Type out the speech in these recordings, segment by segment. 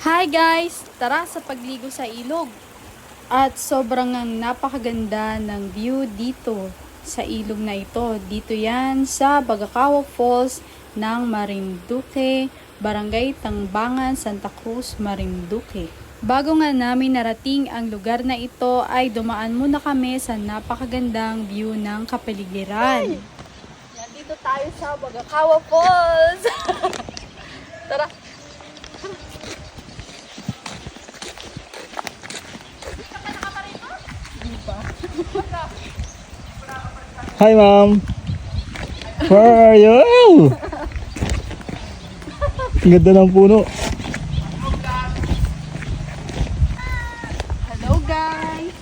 Hi guys! Tara sa pagligo sa ilog. At sobrang napakaganda ng view dito sa ilog na ito. Dito yan sa Bagakawa Falls ng Marinduque, Barangay Tangbangan, Santa Cruz, Marinduque. Bago nga namin narating ang lugar na ito ay dumaan muna kami sa napakagandang view ng kapaligiran. Yan, dito tayo sa Bagakawa Falls. Tara! Hi, ma'am. Where are you? Ang ganda ng puno. Hello guys!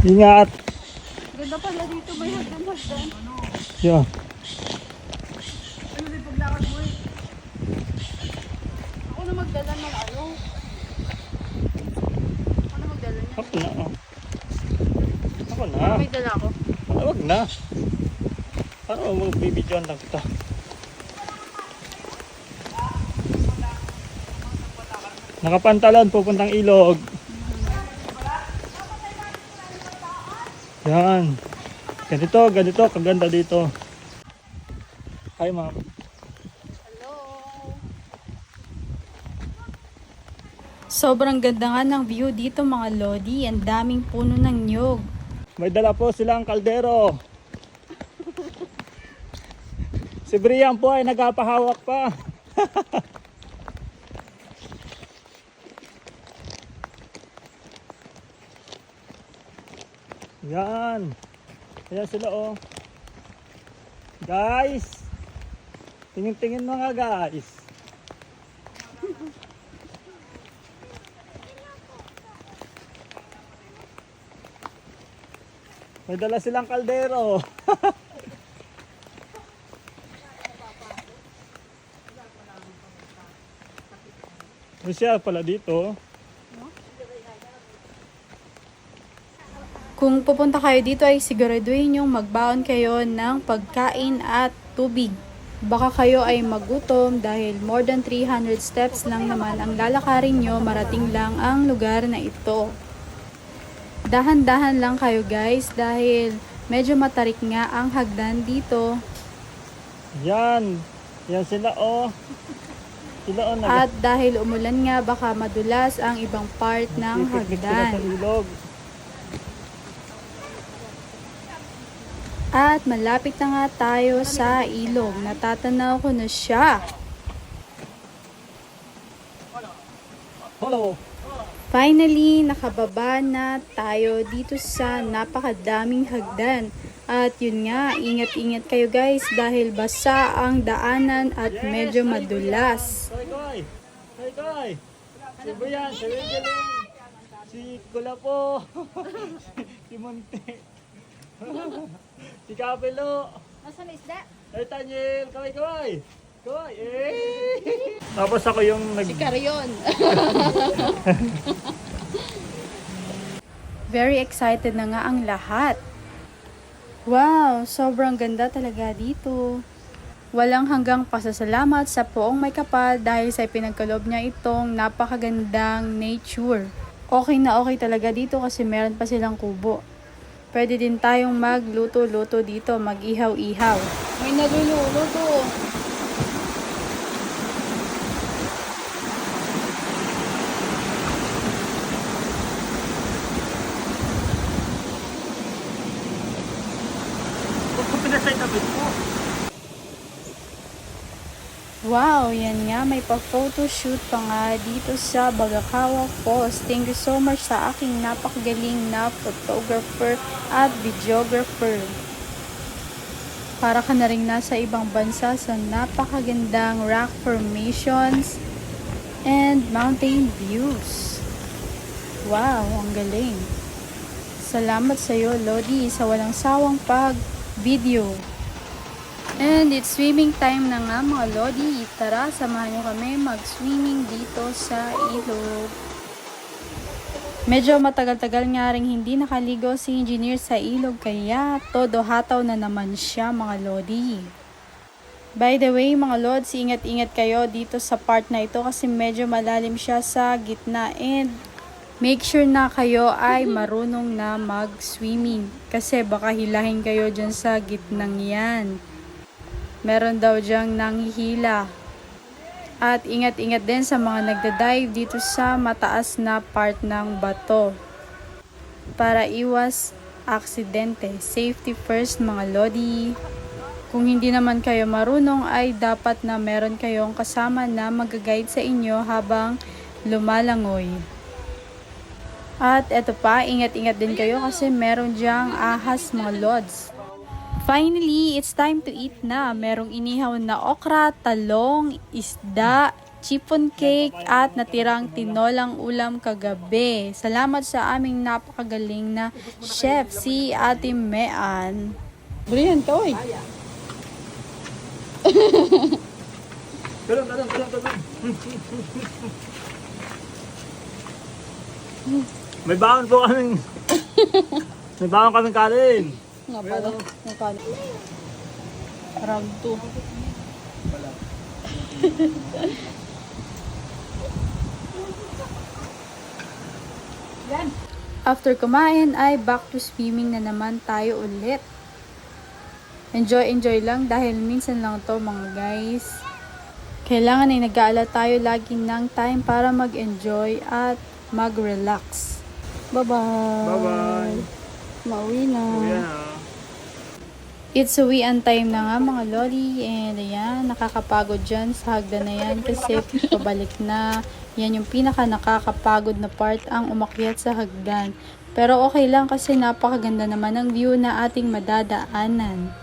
Ingat. Ganda pala dito, may hagdan-hagdan. Yeah. Ano din paglakad mo eh? Ako na magdala ng ano? Ako na magdala niya. Ako na. Ako na. May dala ako. Huwag na. Ano magbibidyoan lang kita? Nakapantalon, pupuntang ilog. Yan. Ganito, kaganda dito. Hi, ma'am. Hello! Sobrang ganda nga ng view dito mga lodi. Ang daming puno ng nyog. May dala po silang kaldero. Si Brian po ay nagpapahawak pa. Yan. Ayan sila oh. Guys. Tingin-tingin mga guys. May dala silang kaldero. May siya pala dito. Kung pupunta kayo dito ay siguraduhin yung magbaon kayo ng pagkain at tubig. Baka kayo ay magutom dahil more than 300 steps lang naman ang lalakarin nyo, marating lang ang lugar na ito. Dahan-dahan lang kayo guys dahil medyo matarik nga ang hagdan dito. Yan. Yan sila oh. Sila oh. At dahil umulan nga baka madulas ang ibang part ng Pipiknik sila sa hagdan. ilog. At malapit na nga tayo sa ilog. Natatanaw ko na siya. Hello. Finally, nakababa na tayo dito sa napakadaming hagdan. At yun nga, ingat-ingat kayo guys dahil basa ang daanan at medyo madulas. Koy. Si Brian, si Regeling, si Kulapo, si Monte, si Kapelo. Nasaan na isda? Hey Tanyel, kaway. Kaway, eh. Tapos ako yung Si Carion. Very excited na nga ang lahat. Wow, sobrang ganda talaga dito. Walang hanggang pasasalamat sa Poong May Kapal dahil sa pinagkaloob niya itong napakagandang nature. Okay na okay talaga dito kasi meron pa silang kubo. Pwede din tayong magluto-luto dito, mag-ihaw-ihaw. May naluluto. Huwag ko pinasay tabit mo. Wow, yan nga, may pa-photoshoot pa nga dito sa Bagakawa Falls. Thank you so much sa aking napakagaling na photographer at videographer. Para ka na rin nasa ibang bansa sa napakagandang rock formations and mountain views. Wow, ang galing. Salamat sa iyo, Lodi, sa walang sawang pag-video. And it's swimming time na nga mga lodi. Tara, samahan nyo kami mag-swimming dito sa ilog. Medyo matagal-tagal nga rin hindi nakaligo si engineer sa ilog kaya todo hataw na naman siya mga lodi. By the way mga lods, ingat-ingat kayo dito sa part na ito kasi medyo malalim siya sa gitna, and make sure na kayo ay marunong na mag-swimming kasi baka hilahin kayo dyan sa gitnang yan. Meron daw dyang nanghihila. At ingat-ingat din sa mga nagda-dive dito sa mataas na part ng bato para iwas aksidente. Safety first mga lodi. Kung hindi naman kayo marunong ay dapat na meron kayong kasama na mag-guide sa inyo habang lumalangoy. At eto pa, ingat-ingat din kayo kasi meron dyang ahas mga lods. Finally, it's time to eat na. Merong inihaw na okra, talong, isda, chiffon cake, at natirang tinolang ulam kagabi. Salamat sa aming napakagaling na chef, si Ate Mean. Brilliant, oy! Tulong. May baon po kaming... May baon kaming kanin. Nga pala, magkano? Round 2. After kumain ay back to swimming na naman tayo ulit. Enjoy lang dahil minsan lang to mga guys. Kailangan ay nag-aalala tayo lagi ng time para mag-enjoy at mag-relax. Bye-bye! Bye-bye! Mauwi na. Ayan. It's uwian time na nga mga lodi, and ayan, nakakapagod dyan sa hagdan na yan kasi pabalik na. Yan yung pinaka nakakapagod na part, ang umakyat sa hagdan. Pero okay lang kasi napakaganda naman ang view na ating madadaanan.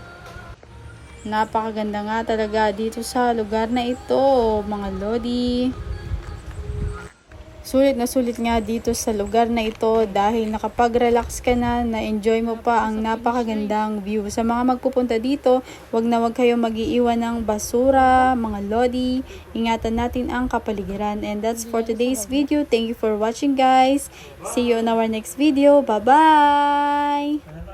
Napakaganda nga talaga dito sa lugar na ito mga lodi. Sulit na sulit nga dito sa lugar na ito dahil nakapag-relax ka na-enjoy mo pa ang napakagandang view. Sa mga magpupunta dito, wag kayo mag-iiwan ng basura, mga lodi. Ingatan natin ang kapaligiran. And that's for today's video. Thank you for watching guys. See you on our next video. Bye-bye!